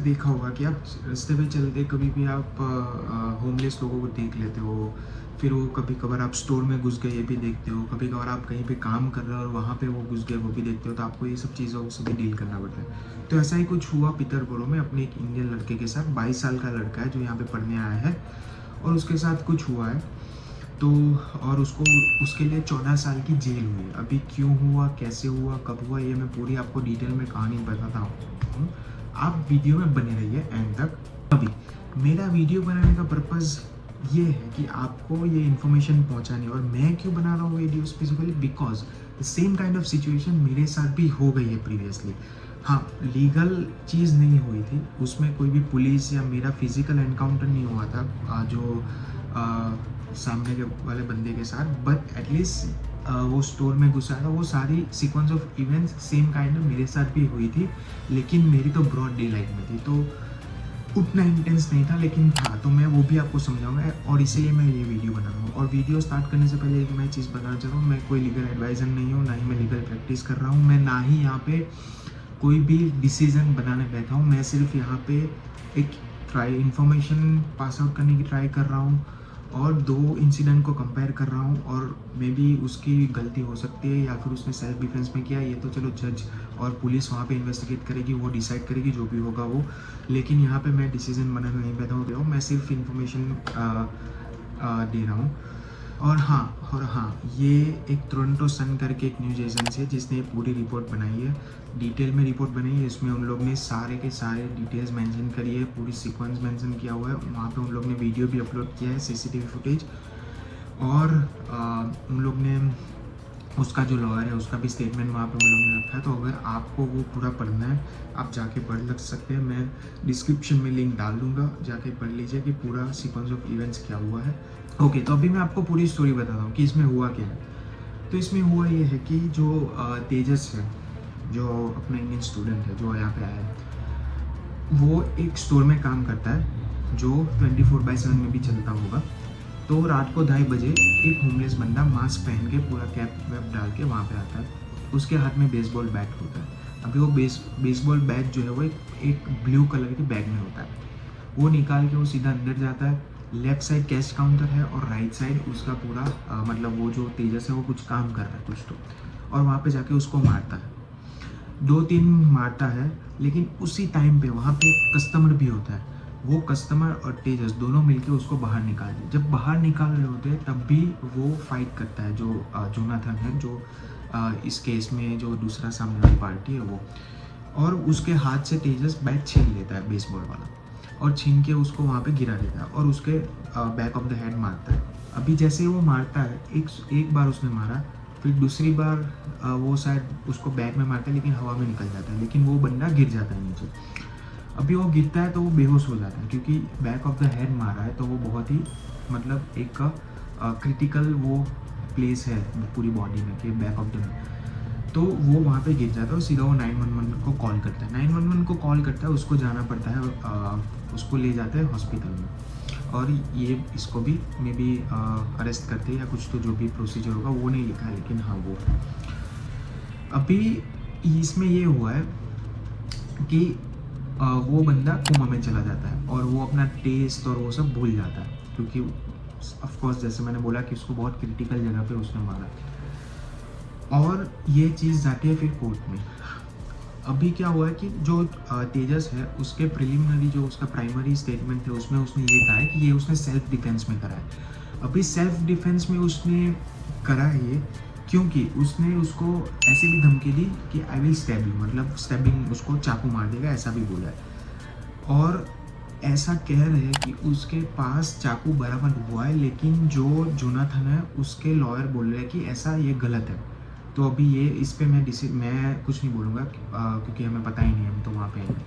देखा होगा कि आप रास्ते पे चलते कभी भी आप होमलेस लोगों को देख लेते हो, फिर वो कभी कभार आप स्टोर में घुस गए ये भी देखते हो, कभी कभार आप कहीं पे काम कर रहे हो और वहाँ पे वो घुस गए वो भी देखते हो, तो आपको ये सब चीज़ों से भी डील करना पड़ता है। तो ऐसा ही कुछ हुआ पीटरबोरो में अपने एक इंडियन लड़के के साथ। 22 साल का लड़का है जो यहाँ पे पढ़ने आया है और उसके साथ कुछ हुआ है। तो और उसको उसके लिए 14 साल की जेल हुई है। अभी क्यों हुआ, कैसे हुआ, कब हुआ, ये मैं पूरी आपको डिटेल में कहानी बताता हूँ। आप वीडियो में बने रहिए एंड तक। अभी मेरा वीडियो बनाने का पर्पज़ ये है कि आपको ये इन्फॉर्मेशन पहुंचानी, और मैं क्यों बना रहा हूँ video specifically because the same kind of situation मेरे साथ भी हो गई है प्रीवियसली। हाँ, लीगल चीज़ नहीं हुई थी उसमें, कोई भी पुलिस या मेरा फिजिकल एनकाउंटर नहीं हुआ था जो सामने के वाले बंदे के साथ, बट एटलीस्ट वो स्टोर में घुसा था। वो सारी sequence of events same kind of मेरे साथ भी हुई थी, लेकिन मेरी तो ब्रॉड डे लाइट में थी, तो उतना इंटेंस नहीं था, लेकिन था। तो मैं वो भी आपको समझाऊंगा और इसीलिए मैं ये वीडियो बना रहा हूँ। और वीडियो स्टार्ट करने से पहले एक मैं चीज़ बताना चाह रहा हूँ, मैं कोई लीगल एडवाइज़र नहीं हूँ, ना ही मैं लीगल प्रैक्टिस कर रहा हूँ, मैं ना ही यहाँ पे कोई भी डिसीज़न बनाने बैठा हूँ। मैं सिर्फ यहाँ पे एक इन्फॉर्मेशन पास आउट करने की ट्राई कर रहा हूँ और दो इंसिडेंट को कंपेयर कर रहा हूँ, और मे बी उसकी गलती हो सकती है या फिर उसने सेल्फ डिफेंस में किया, ये तो चलो जज और पुलिस वहाँ पे इन्वेस्टिगेट करेगी, वो डिसाइड करेगी जो भी होगा वो। लेकिन यहाँ पे मैं डिसीजन बनाने नहीं बैठा हूँ, मैं सिर्फ इन्फॉर्मेशन दे रहा हूँ। और हाँ, ये एक टोरंटो सन करके एक न्यूज़ एजेंसी है जिसने पूरी रिपोर्ट बनाई है, डिटेल में रिपोर्ट बनाई है। इसमें उन लोग ने सारे के सारे डिटेल्स मेंशन करी है, पूरी सीक्वेंस मेंशन किया हुआ है। वहाँ पे उन लोग ने वीडियो भी अपलोड किया है, सीसीटीवी फुटेज, और उन लोग ने उसका जो लॉयर है उसका भी स्टेटमेंट वहाँ पे उन लोगों ने रखा है। तो अगर आपको वो पूरा पढ़ना है आप जाके पढ़ लग सकते हैं, मैं डिस्क्रिप्शन में लिंक डाल दूँगा, जाके पढ़ लीजिए कि पूरा सीक्वेंस ऑफ इवेंट्स क्या हुआ है। ओके, तो अभी मैं आपको पूरी स्टोरी बताता हूँ कि इसमें हुआ क्या है। तो इसमें हुआ ये है कि जो तेजस है, जो अपना इंडियन स्टूडेंट है जो यहाँ पे आया है, वो एक स्टोर में काम करता है जो 24/7 में भी चलता होगा। तो रात को 2:30 बजे एक होमलेस बंदा मास्क पहन के पूरा कैप वैप डाल के वहाँ पे आता है। उसके हाथ में बेसबॉल बैट होता है। अभी वो बेसबॉल बैट जो है वो एक ब्लू कलर के बैग में होता है। वो निकाल के वो सीधा अंदर जाता है। लेफ्ट साइड कैश काउंटर है और राइट साइड उसका पूरा मतलब वो जो तेजस है वो कुछ काम कर रहा है कुछ तो, और वहाँ पे जाके उसको मारता है। 2-3 मारता है, लेकिन उसी टाइम पे वहाँ पे कस्टमर भी होता है। वो कस्टमर और तेजस दोनों मिलके उसको बाहर निकाल दिए। जब बाहर निकाल रहे होते हैं तब भी वो फाइट करता है, जो जोनाथन है, जो इस केस में जो दूसरा सामने वाली पार्टी है वो, और उसके हाथ से तेजस बैट छीन लेता है बेसबॉल वाला, और छीन के उसको वहाँ पे गिरा देता है और उसके बैक ऑफ द हेड मारता है। अभी जैसे वो मारता है, एक बार उसने मारा, फिर दूसरी बार वो शायद उसको बैक में मारता है लेकिन हवा में निकल जाता है, लेकिन वो बंदा गिर जाता है नीचे। अभी वो गिरता है तो वो बेहोश हो जाता है, क्योंकि बैक ऑफ द हेड मारा है तो वो बहुत ही मतलब एक क्रिटिकल वो प्लेस है पूरी बॉडी में कि बैक ऑफ द हेड। तो वो वहाँ पे गिर जाता है और सीधा वो 911 को कॉल करता है। 911 को कॉल करता है, उसको जाना पड़ता है, उसको ले जाते हैं हॉस्पिटल में, और ये इसको भी मे बी अरेस्ट करते हैं या कुछ, तो जो भी प्रोसीजर होगा वो नहीं लिखा है, लेकिन हाँ वो अभी इसमें ये हुआ है कि वो बंदा कोमा में चला जाता है और वो अपना टेस्ट और वो सब भूल जाता है, क्योंकि ऑफ कोर्स जैसे मैंने बोला कि उसको बहुत क्रिटिकल जगह पे उसने मारा। और ये चीज़ जाती है फिर कोर्ट में। अभी क्या हुआ है कि जो तेजस है उसके प्रिलिमिनरी जो उसका प्राइमरी स्टेटमेंट है उसमें उसने ये कहा है कि ये उसने सेल्फ डिफेंस में करा है। अभी सेल्फ डिफेंस में उसने करा है ये क्योंकि उसने उसको ऐसे भी धमकी दी कि आई विल स्टैब यू, मतलब स्टैबिंग, उसको चाकू मार देगा, ऐसा भी बोला है। और ऐसा कह रहे हैं कि उसके पास चाकू बराबर हुआ है, लेकिन जो जोनाथन है उसके लॉयर बोल रहे हैं कि ऐसा ये गलत है। तो अभी ये इस पे मैं कुछ नहीं बोलूँगा क्योंकि हमें पता ही नहीं है, हम तो वहाँ पे हैं।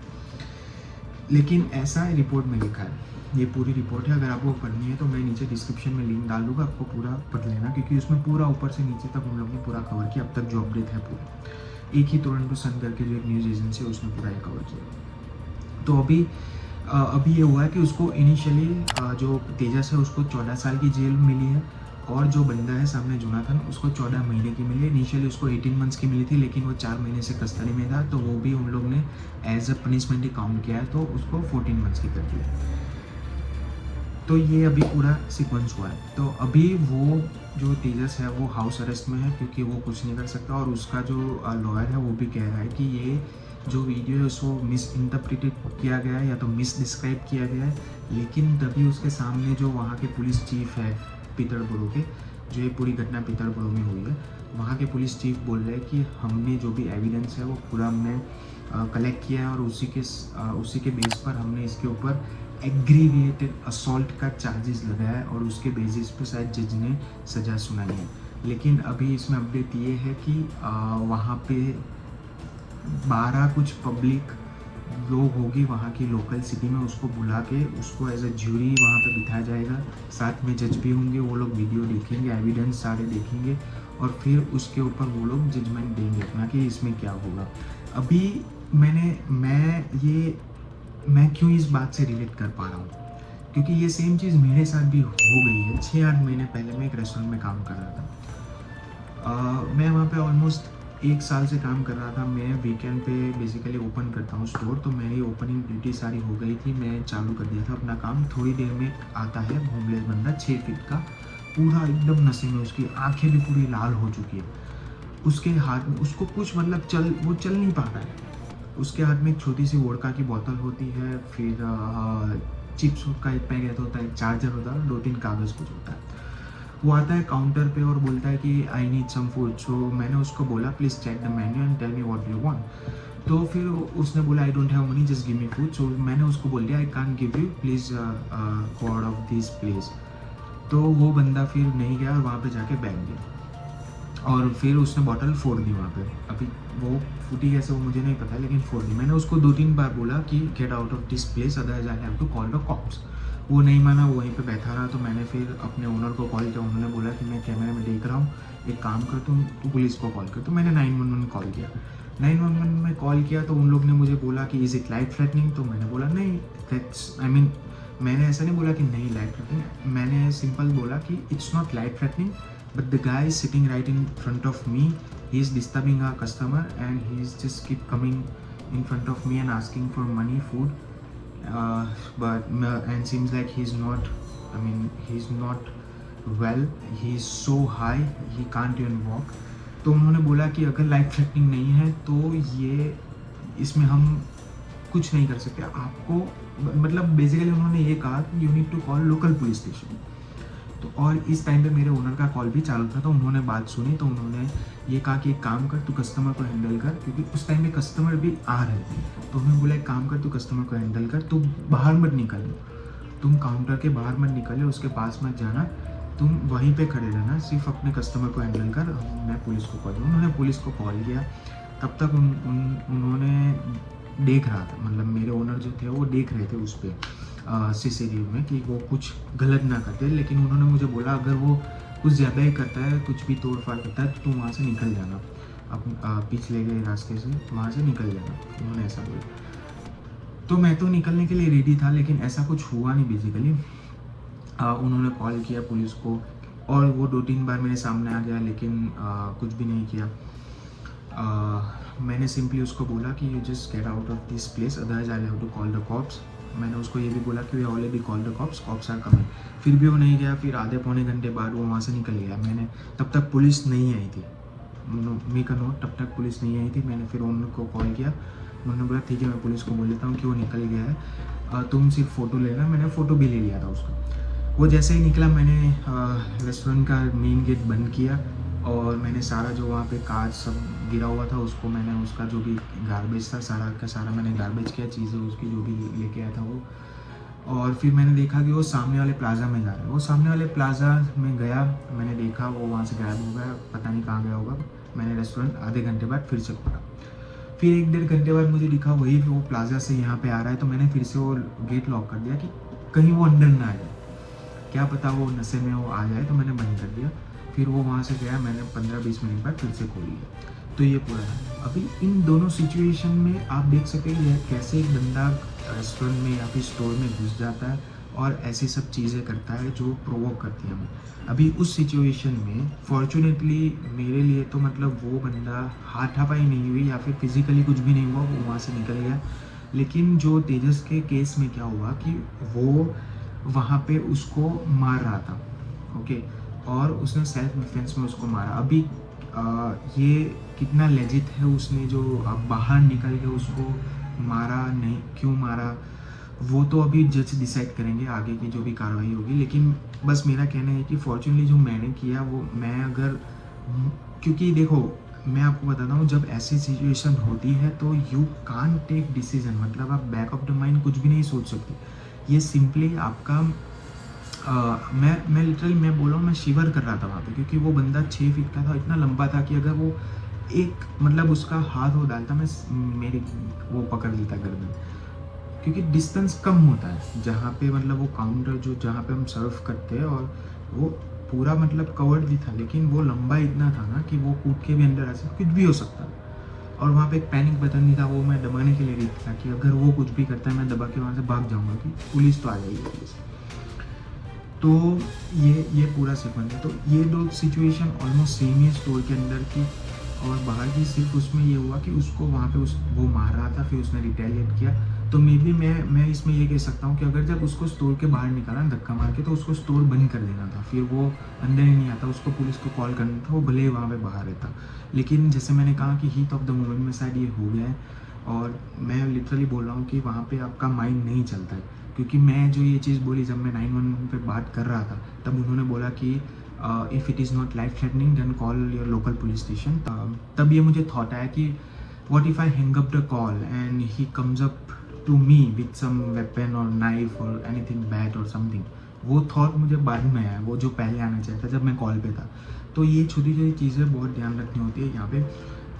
लेकिन ऐसा रिपोर्ट में लिखा है, ये पूरी रिपोर्ट है। अगर आपको पढ़नी है तो मैं नीचे डिस्क्रिप्शन में लिंक डाल दूँगा, आपको पूरा पढ़ लेना, क्योंकि उसमें पूरा ऊपर से नीचे तक हम लोग ने पूरा कवर किया। अब तक जो अपडेट है पूरा, एक ही टोरंटो सन करके जो एक न्यूज़ एजेंसी है उसने पूरा ये कवर किया। तो अभी ये हुआ है कि उसको इनिशियली जो तेजस है उसको 14 साल की जेल मिली है, और जो बंदा है सामने जोनाथन, उसको 14 महीने की मिली है। इनिशियली उसको 18 मंथ्स की मिली थी, लेकिन वो 4 महीने से कस्टडी में था, तो वो भी उन लोग ने एज अ पनिशमेंट ही काउंट किया है, तो उसको 14 मंथ्स की कर दिया। तो ये अभी पूरा सीक्वेंस हुआ है। तो अभी वो जो तेजस है वो हाउस अरेस्ट में है, क्योंकि वो कुछ नहीं कर सकता, और उसका जो लॉयर है वो भी कह रहा है कि ये जो वीडियो है उसको मिस इंटरप्रिटेट किया गया है या तो मिस डिस्क्राइब किया गया है। लेकिन तभी उसके सामने जो वहाँ के पुलिस चीफ है पीतरबुरो के, जो ये पूरी घटना पीतरबुरो में हुई है, वहाँ के पुलिस चीफ बोल रहे हैं कि हमने जो भी एविडेंस है वो पूरा हमने कलेक्ट किया है, और उसी के बेस पर हमने इसके ऊपर एग्रीवेटेड असॉल्ट का चार्जेस लगाया है, और उसके बेसिस पे शायद जज ने सज़ा सुनाई है। लेकिन अभी इसमें अपडेट ये है कि वहाँ पे 12 कुछ पब्लिक लोग होगी वहाँ की लोकल सिटी में, उसको बुला के उसको एज अ ज्यूरी वहाँ पे बिठाया जाएगा। साथ में जज भी होंगे, वो लोग वीडियो देखेंगे, एविडेंस सारे देखेंगे, और फिर उसके ऊपर वो लोग जजमेंट देंगे अपना कि इसमें क्या होगा। अभी मैं क्यों इस बात से रिलेट कर पा रहा हूँ, क्योंकि ये सेम चीज़ मेरे साथ भी हो गई है। 6-8 महीने पहले मैं एक रेस्टोरेंट में काम कर रहा था। मैं वहाँ पे ऑलमोस्ट 1 साल से काम कर रहा था। मैं वीकेंड पे बेसिकली ओपन करता हूँ स्टोर, तो मेरी ओपनिंग ड्यूटी सारी हो गई थी, मैं चालू कर दिया था अपना काम। थोड़ी देर में आता है होमलेस बंदा 6 फीट का, पूरा एकदम नशे में, उसकी आंखें भी पूरी लाल हो चुकी है। उसके हाथ में उसको कुछ मतलब वो चल नहीं पा रहा है। उसके हाथ में एक छोटी सी वोडका की बोतल होती है, फिर चिप्स का एक पैकेट होता है, एक चार्जर होता है, 2-3 कागज़ कुछ होता है। वो आता है काउंटर पे और बोलता है कि I need some food. So मैंने उसको बोला please check the menu and tell me what you want. तो फिर उसने बोला I don't have money, just give me food. So मैंने उसको बोल दिया I can't give you, please go out of this place. तो वो बंदा फिर नहीं गया और वहाँ पे जाके बैठ गया, और फिर उसने बॉटल फोड़ दी वहाँ पे। अभी वो फूटी कैसे वो मुझे नहीं पता, लेकिन फोड़ दी। मैंने उसको 2-3 बार बोला कि get out of this place otherwise I have to call the cops. वो नहीं माना, वो वहीं पे बैठा रहा। तो मैंने फिर अपने ओनर को कॉल किया। उन्होंने बोला कि मैं कैमरे में देख रहा हूँ, एक काम कर तू पुलिस को कॉल कर। तो मैंने 911 कॉल किया। 911 में कॉल किया तो उन लोग ने मुझे बोला कि इज़ इट लाइफ थ्रेटनिंग। तो मैंने बोला नहीं, मैंने ऐसा नहीं बोला कि नहीं लाइफ थ्रेटनिंग, मैंने सिंपल बोला कि it's not life threatening, but the guy is sitting right in front of me, he is disturbing our customer and he is just keep coming in front of me and asking for money, food, and seems like he's not well, he is so high, he can't even walk. तो उन्होंने बोला कि अगर life threatening नहीं है तो ये इसमें हम कुछ नहीं कर सकते आपको, मतलब बेसिकली उन्होंने ये कहा कि you need to call local police station. तो और इस टाइम पे मेरे ओनर का कॉल भी चालू था, तो उन्होंने बात सुनी। तो उन्होंने ये कहा कि एक काम कर, तू कस्टमर को हैंडल कर, क्योंकि उस टाइम पे कस्टमर भी आ रहे थे। तो उन्होंने बोला एक काम कर, तू कस्टमर को हैंडल कर, तू बाहर मत निकल, तुम काउंटर के बाहर मत निकले, उसके पास मत जाना, तुम वहीं पे खड़े रहना, सिर्फ अपने कस्टमर को हैंडल कर, मैं पुलिस को कॉल। उन्होंने पुलिस को कॉल किया। तब तक उन्होंने देख रहा था, मतलब मेरे ओनर जो थे वो देख रहे थे उस पर सीसीटीवी में कि वो कुछ गलत ना करते। लेकिन उन्होंने मुझे बोला अगर वो कुछ ज़्यादा ही करता है, कुछ भी तोड़ फाड़ करता है, तो तुम वहाँ से निकल जाना, अब पिछले गए रास्ते से वहाँ से निकल जाना, उन्होंने ऐसा बोला। तो मैं तो निकलने के लिए रेडी था, लेकिन ऐसा कुछ हुआ नहीं बेसिकली। उन्होंने कॉल किया पुलिस को और वो 2-3 बार मेरे सामने आ गया, लेकिन कुछ भी नहीं किया। मैंने सिंपली उसको बोला कि you just get out of this place otherwise I have to call the cops. मैंने उसको ये भी बोला कि we already call the cops are coming. फिर भी वो नहीं गया। फिर आधे पौने घंटे बाद वो वहाँ से निकल गया। मैंने तब तक पुलिस नहीं आई थी, मेक अ नोट, तब तक पुलिस नहीं आई थी। मैंने फिर ओनर को कॉल किया। उन्होंने बोला ठीक है मैं पुलिस को बोल देता हूँ कि वो निकल गया है, तुम सिर्फ फ़ोटो लेना। मैंने फ़ोटो भी ले लिया था उसका। वो जैसे ही निकला मैंने रेस्टोरेंट का मेन गेट बंद किया और मैंने सारा जो वहाँ पे कांच सब गिरा हुआ था उसको मैंने उसका जो भी गार्बेज था सारा का सारा मैंने गार्बेज किया, चीज़ें उसकी जो भी लेके आया था वो। और फिर मैंने देखा कि वो सामने वाले प्लाज़ा में जा रहा है। वो सामने वाले प्लाज़ा में गया, मैंने देखा वो वहाँ से गायब हो गया, पता नहीं कहाँ गया होगा। मैंने रेस्टोरेंट आधे घंटे बाद फिर से खोला। फिर 1-1.5 घंटे बाद मुझे दिखा वही वो प्लाज़ा से यहाँ पे आ रहा है। तो मैंने फिर से वो गेट लॉक कर दिया कि कहीं वो अंदर ना आ जाए, क्या पता वो नशे में वो आ जाए। तो मैंने बंद कर दिया। फिर वो वहाँ से गया, मैंने 15-20 मिनट बाद फिर से खोल लिया। तो ये पूरा है। अभी इन दोनों सिचुएशन में आप देख सकते हैं कैसे एक बंदा रेस्टोरेंट में या फिर स्टोर में घुस जाता है और ऐसी सब चीज़ें करता है जो प्रोवोक करती है हमें। अभी उस सिचुएशन में फॉर्चुनेटली मेरे लिए तो मतलब वो बंदा हाथापाई नहीं हुई या फिर फिज़िकली कुछ भी नहीं हुआ, वो वहाँ से निकल गया। लेकिन जो तेजस के केस में क्या हुआ कि वो वहाँ पे उसको मार रहा था, ओके, और उसने सेल्फ डिफेंस में उसको मारा। अभी ये कितना लेजिट है, उसने जो बाहर निकल के उसको मारा नहीं, क्यों मारा, वो तो अभी जज डिसाइड करेंगे आगे की जो भी कार्रवाई होगी। लेकिन बस मेरा कहना है कि फॉर्चुनेटली जो मैंने किया वो मैं अगर, क्योंकि देखो मैं आपको बताता हूँ, जब ऐसी सिचुएशन होती है तो यू कान टेक डिसीजन, मतलब आप बैक ऑफ द माइंड कुछ भी नहीं सोच सकते। ये सिंपली आपका मैं लिटरली मैं बोल रहा हूँ, मैं शिवर कर रहा था वहाँ पे, क्योंकि वो बंदा 6 फीट का था, इतना लंबा था कि अगर वो एक मतलब उसका हाथ वो डालता, मैं मेरे वो पकड़ लेता गर्दन, क्योंकि डिस्टेंस कम होता है जहाँ पे मतलब वो काउंटर जो जहाँ पे हम सर्व करते हैं, और वो पूरा मतलब कवर्ड भी था, लेकिन वो लंबा इतना था ना कि वो कूद के भी अंदर आ सकता, कुछ भी हो सकता। और वहाँ पे एक पैनिक बटन नहीं था, वो मैं दबाने के लिए नहीं था कि अगर वो कुछ भी करता है मैं दबा के वहाँ से भाग जाऊँगा कि पुलिस तो आ जाएगी पुलिस। तो ये पूरा सीक्वेंस है। तो ये दो सिचुएशन ऑलमोस्ट सेम ही स्टोर के अंदर की, और बाहर की सिर्फ उसमें ये हुआ कि उसको वहाँ पे वो मार रहा था, फिर उसने रिटेलिएट किया। तो मे बी मैं इसमें ये कह सकता हूँ कि अगर जब उसको स्टोर के बाहर निकाला धक्का मार के, तो उसको स्टोर बंद कर देना था, फिर वो अंदर ही नहीं आता, उसको पुलिस को कॉल करना था, वो भले ही वहाँ पे बाहर रहता। लेकिन जैसे मैंने कहा कि हीट ऑफ द मोमेंट में शायद ये हो गया है, और मैं लिटरली बोल रहा हूँ कि वहाँ पे आपका माइंड नहीं चलता है। क्योंकि मैं जो ये चीज़ बोली, जब मैं 911 पे बात कर रहा था, तब उन्होंने बोला कि if it is not life threatening then call your local police station. तब ये मुझे थॉट आया कि what if I hang up the call and he comes up to me with some weapon और नाइफ और एनीथिंग बैड और something. वो thought मुझे बाद में आया, वो जो पहले आना चाहिए था जब मैं कॉल पे था। तो ये छोटी छोटी चीज़ें बहुत ध्यान रखनी होती है यहाँ पे,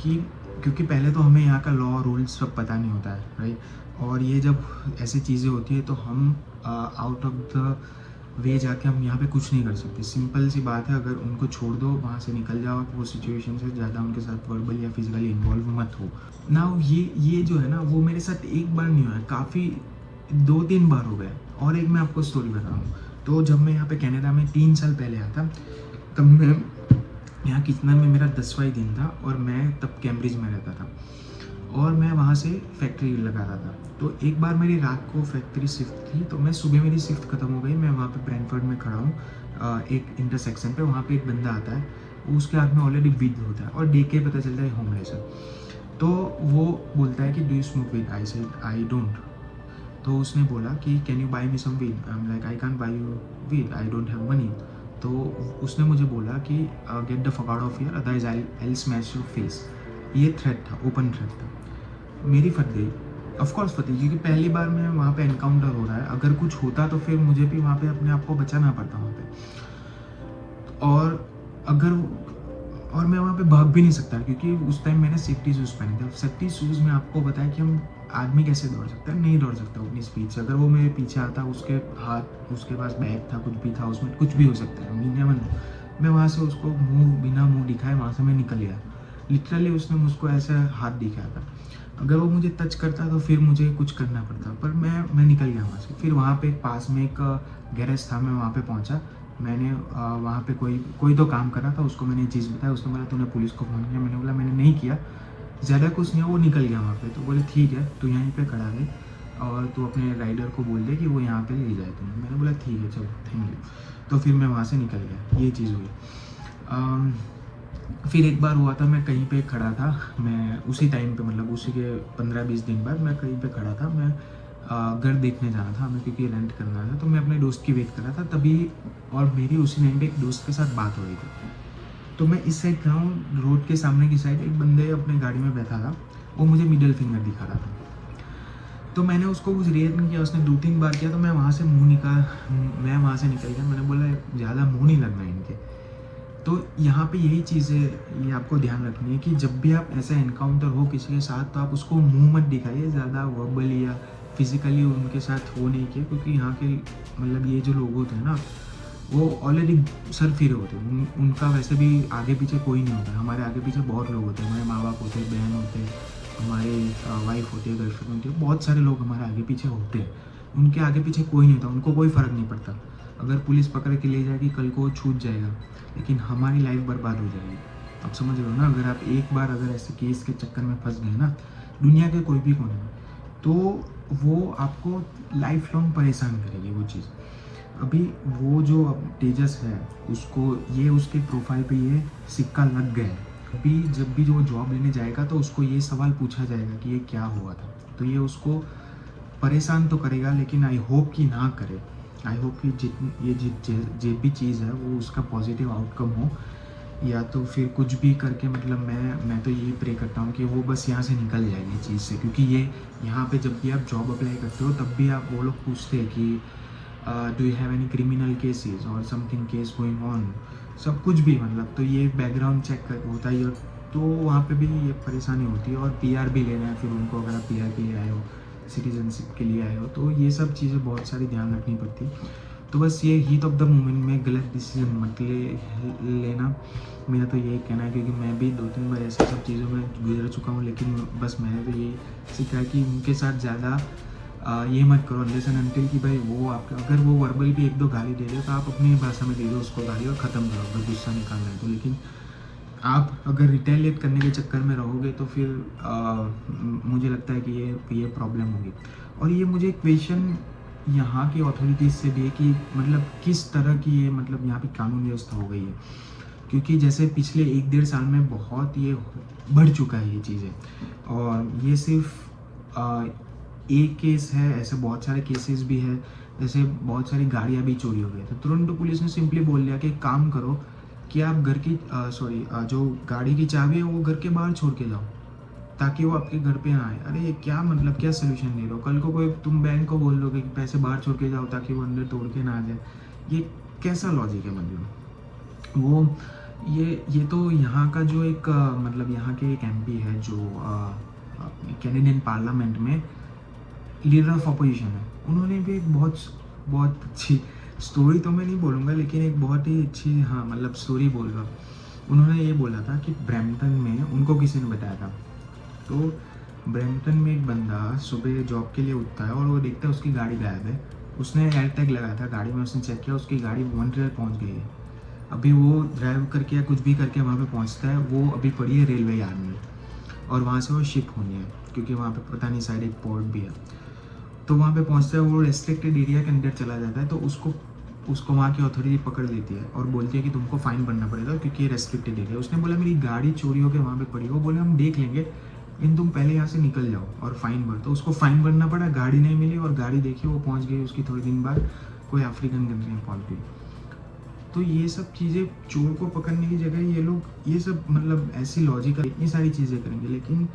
कि क्योंकि पहले तो हमें यहाँ का लॉ रूल्स सब पता नहीं होता है, राइट। और ये जब ऐसी चीज़ें होती है तो हम आउट ऑफ द वे जाके हम यहाँ पे कुछ नहीं कर सकते। सिंपल सी बात है, अगर उनको छोड़ दो, वहाँ से निकल जाओ, वो सिचुएशन से ज़्यादा उनके साथ वर्बल या फिजिकली इन्वॉल्व मत हो ना। ये जो है ना, वो मेरे साथ एक बार नहीं हुआ है, काफ़ी 2-3 बार हो गया। और एक मैं आपको स्टोरी बताऊँ, तो जब मैं यहाँ पे कनाडा में 3 साल पहले आया था, तब मैं यहाँ किचनर में मेरा 10वां ही दिन था, और मैं तब कैम्ब्रिज में रहता था, और मैं वहाँ से फैक्ट्री लगा रहा था। तो एक बार मेरी रात को फैक्ट्री शिफ्ट थी, तो मैं सुबह मेरी शिफ्ट ख़त्म हो गई, मैं वहाँ पे ब्रैनफर्ड में खड़ा हूँ एक इंटरसेक्शन पे। वहाँ पे एक बंदा आता है, उसके हाथ में ऑलरेडी वीड होता है, और देख के पता चलता है होमलेस है। तो वो बोलता है कि do you smoke weed? I said I don't. तो उसने बोला कि can you buy me some weed? I am like I can't buy you weed, I don't have money. तो उसने मुझे बोला कि get the fuck out of here otherwise I smash your face. ये थ्रेट था, ओपन थ्रेट था। मेरी फट गई, ऑफकोर्स फटी, क्योंकि पहली बार में वहाँ पे एनकाउंटर हो रहा है। अगर कुछ होता तो फिर मुझे भी वहाँ पे अपने आप को बचाना पड़ता वहाँ पे, और मैं वहाँ पे भाग भी नहीं सकता, क्योंकि उस टाइम मैंने सेफ्टी शूज़ पहने थे। सेफ्टी शूज़ में आपको बताया कि हम आदमी कैसे दौड़ सकता है, नहीं दौड़ सकता अपनी स्पीड से। अगर वो मेरे पीछे आता, उसके हाथ, उसके पास बैग था, कुछ भी था उसमें, कुछ भी हो सकता है, मैं वहाँ से उसको बिना मुँह दिखाए वहाँ से मैं निकल गया। लिटरली उसने मुझको ऐसे हाथ दिखाया था, अगर वो मुझे टच करता तो फिर मुझे कुछ करना पड़ता, पर मैं निकल गया वहाँ से। फिर वहाँ पे पास में एक गैरेज था, मैं वहाँ पे पहुँचा। मैंने वहाँ पे कोई तो काम कर रहा था, उसको मैंने चीज़ बताया। उसने बोला तूने पुलिस को फ़ोन किया? मैंने बोला मैंने नहीं किया, ज़्यादा कुछ नहीं है। वो निकल गया वहाँ पे। तो बोले ठीक है, तू यहीं पे खड़ा है और तू अपने राइडर को बोल दे कि वो यहाँ पे ले जाए तुम्हें। मैंने बोला ठीक है चलो, थैंक यू। तो फिर मैं वहाँ से निकल गया। ये चीज़ हुई। फिर एक बार हुआ था, मैं कहीं पे खड़ा था, मैं उसी टाइम पे मतलब उसी के 15-20 दिन बाद मैं कहीं पे खड़ा था। मैं घर देखने जाना था हमें, क्योंकि रेंट करना था। तो मैं अपने दोस्त की वेट कर रहा था तभी, और मेरी उसी टाइम पे एक दोस्त के साथ बात हो रही थी। तो मैं इस साइड खड़ा हूँ, रोड के सामने की साइड एक बंदे अपने गाड़ी में बैठा था, वो मुझे मिडिल फिंगर दिखा रहा था। तो मैंने उसको कुछ रिएक्ट नहीं किया, उसने 2-3 बार किया। तो मैं वहाँ से निकल गया। मैंने बोला ज़्यादा मुँह नहीं लगना इनके। तो यहाँ पे यही चीज़ है, ये आपको ध्यान रखनी है कि जब भी आप ऐसा एनकाउंटर हो किसी के साथ, तो आप उसको मुंह मत दिखाइए ज़्यादा, वर्बली या फिजिकली उनके साथ हो नहीं किया। क्योंकि यहाँ के मतलब ये जो लोग होते हैं ना, वो ऑलरेडी सर फिरे होते हैं। उनका वैसे भी आगे पीछे कोई नहीं होता है। हमारे आगे पीछे बहुत लोग होते हैं, हमारे माँ बाप होते हैं, बहन होते हैं, हमारे वाइफ होती है, गर्लफ्रेंड होती है, बहुत सारे लोग हमारे आगे पीछे होते हैं। उनके आगे पीछे कोई नहीं होता, उनको कोई फ़र्क नहीं पड़ता। अगर पुलिस पकड़ के ले जाएगी कल को वो छूट जाएगा, लेकिन हमारी लाइफ बर्बाद हो जाएगी। आप समझ रहे हो ना? अगर आप एक बार अगर ऐसे केस के चक्कर में फंस गए ना, दुनिया के कोई भी कोने में, तो वो आपको लाइफ लॉन्ग परेशान करेगी वो चीज़। अभी वो जो अब तेजस है, उसको ये उसके प्रोफाइल पे ये सिक्का लग गया है। अभी जब भी जो वो जॉब लेने जाएगा तो उसको ये सवाल पूछा जाएगा कि ये क्या हुआ था, तो ये उसको परेशान तो करेगा, लेकिन आई होप कि ना करे। आई होप कि जो भी चीज़ है वो उसका पॉजिटिव आउटकम हो, या तो फिर कुछ भी करके मतलब मैं तो यही प्रे करता हूँ कि वो बस यहाँ से निकल जाएगी चीज़ से। क्योंकि ये यहाँ पे जब भी आप जॉब अप्लाई करते हो तब भी आप वो लोग पूछते हैं कि do you have any criminal cases और समथिंग केस गोइंग ऑन, सब कुछ भी मतलब, तो ये बैकग्राउंड चेक होता ही है। तो वहाँ पे भी ये परेशानी होती है। और पीआर भी लेना है फिर उनको, अगर आप पीआर के लिए आए हो, सिटीजनशिप के लिए आए हो, तो ये सब चीज़ें बहुत सारी ध्यान रखनी पड़ती। तो बस ये हीट ऑफ द मोमेंट में गलत डिसीजन मत लेना, मेरा तो यही कहना है। क्योंकि मैं भी 2-3 बार ऐसे सब चीज़ों में गुजर चुका हूँ, लेकिन बस मैंने तो ये सीखा है कि उनके साथ ज़्यादा ये मत करो अनलेस एंड अनटिल कि भाई वो आपका, अगर वो वर्बल भी 1-2 गाली दे दे तो आप अपनी भाषा में दे दो उसको गाली और ख़त्म करो अगर गुस्सा निकालना है तो। लेकिन आप अगर रिटेलिएट करने के चक्कर में रहोगे तो फिर मुझे लगता है कि ये प्रॉब्लम होगी। और ये मुझे क्वेश्चन यहाँ की अथॉरिटीज़ से भी है कि मतलब किस तरह की ये मतलब यहाँ पे कानून व्यवस्था हो गई है। क्योंकि जैसे पिछले 1-1.5 साल में बहुत ये बढ़ चुका है ये चीज़ें, और ये सिर्फ एक केस है, ऐसे बहुत सारे केसेस भी है। जैसे बहुत सारी गाड़ियाँ भी चोरी हो गई, तो तुरंत पुलिस ने सिंपली बोल दिया कि एक काम करो कि आप घर की जो गाड़ी की चाबी है वो घर के बाहर छोड़ के जाओ, ताकि वो आपके घर पे ना आए। अरे ये क्या मतलब, क्या सोल्यूशन दे रहे हो? कल को कोई तुम बैंक को बोल दोगे कि पैसे बाहर छोड़ के जाओ ताकि वो अंदर तोड़ के ना आ जाए, ये कैसा लॉजिक है? मतलब वो ये तो यहाँ का जो एक मतलब यहाँ के एक एमपी है जो कैनेडियन पार्लियामेंट में लीडर ऑफ अपोजिशन है, उन्होंने भी एक बहुत अच्छी स्टोरी, तो मैं नहीं बोलूँगा, लेकिन एक बहुत ही अच्छी मतलब स्टोरी बोल रहा हूँ। उन्होंने ये बोला था कि ब्रैम्पटन में उनको किसी ने बताया था, तो ब्रैम्पटन में एक बंदा सुबह जॉब के लिए उठता है और वो देखता है उसकी गाड़ी गायब है। उसने एयर टैग लगाया था गाड़ी में, उसने चेक किया उसकी गाड़ी मॉन्ट्रियल पहुँच गई है। अभी वो ड्राइव करके या कुछ भी करके वहाँ पे पहुँचता है, वो अभी पड़ी है रेलवे यार्ड में, और वहाँ से वो शिप होनी है क्योंकि वहाँ पे पता नहीं शायद एक पोर्ट भी है। तो वहाँ पे पहुँचता है, वो रेस्ट्रिक्टेड एरिया के अंदर चला जाता है, तो उसको वहाँ की अथॉरिटी पकड़ लेती है और बोलती है कि तुमको फ़ाइन भरना पड़ेगा क्योंकि ये रेस्ट्रिक्टेड एरिया है। उसने बोला मेरी गाड़ी चोरी होकर वहाँ पे पड़ी, वो बोले हम देख लेंगे, लेकिन तुम पहले यहाँ से निकल जाओ और फ़ाइन भर। तो उसको फ़ाइन भरना पड़ा, गाड़ी नहीं मिली, और गाड़ी देखी वो पहुँच गई उसकी थोड़े दिन बाद कोई अफ्रीकन कंट्री में पहुँच गई। तो ये सब चीज़ें, चोर को पकड़ने की जगह ये लोग ये सब मतलब ऐसी लॉजिकल इतनी सारी चीज़ें करेंगे, लेकिन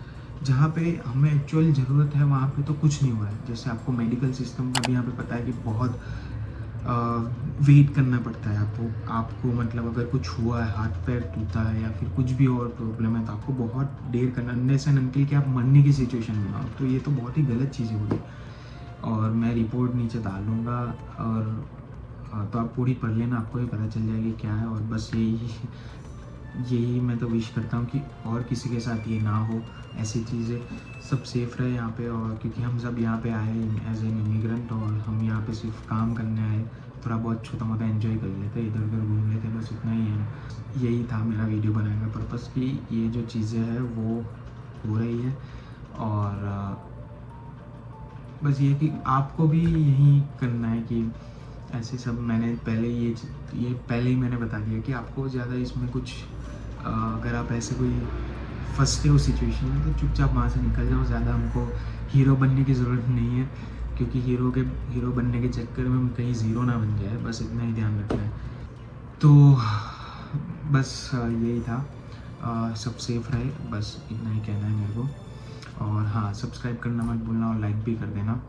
जहाँ पे हमें एक्चुअल ज़रूरत है वहाँ पे तो कुछ नहीं हो रहा है। जैसे आपको मेडिकल सिस्टम का भी यहाँ पे पता है कि बहुत वेट करना पड़ता है आपको मतलब अगर कुछ हुआ है, हाथ पैर टूटा है या फिर कुछ भी और प्रॉब्लम है, तो आपको बहुत देर करना, अनलेस एंड अनटिल कि आप मरने की सिचुएशन में हो। तो ये तो बहुत ही गलत चीज़ें होगी, और मैं रिपोर्ट नीचे डाल दूँगा, और तो आप पूरी पढ़ लेना, आपको ही पता चल जाएगी क्या है। और बस यही मैं तो विश करता हूँ कि और किसी के साथ ये ना हो ऐसी चीज़ें, सब सेफ़ रहे यहाँ पे। और क्योंकि हम सब यहाँ पे आए एज एन इमिग्रेंट, और हम यहाँ पे सिर्फ काम करने आए, थोड़ा बहुत छोटा मोटा एंजॉय कर लेते, इधर उधर घूम लेते, बस इतना ही है। यही था मेरा वीडियो बनाने का पर्पज़ कि ये जो चीज़ें हैं वो हो रही है, और बस ये कि आपको भी यही करना है कि ऐसे सब मैंने पहले ये पहले ही मैंने बता दिया कि आपको ज़्यादा इसमें कुछ अगर आप ऐसे कोई फंसते हो सिचुएशन में तो चुपचाप वहाँ से निकल जाओ। ज़्यादा हमको हीरो बनने की ज़रूरत नहीं है, क्योंकि हीरो बनने के चक्कर में हम कहीं ज़ीरो ना बन जाए, बस इतना ही ध्यान रखना है। तो बस यही था, सब सेफ रहे, बस इतना ही कहना है मेरे को। और हाँ, सब्सक्राइब करना मत भूलना और लाइक भी कर देना।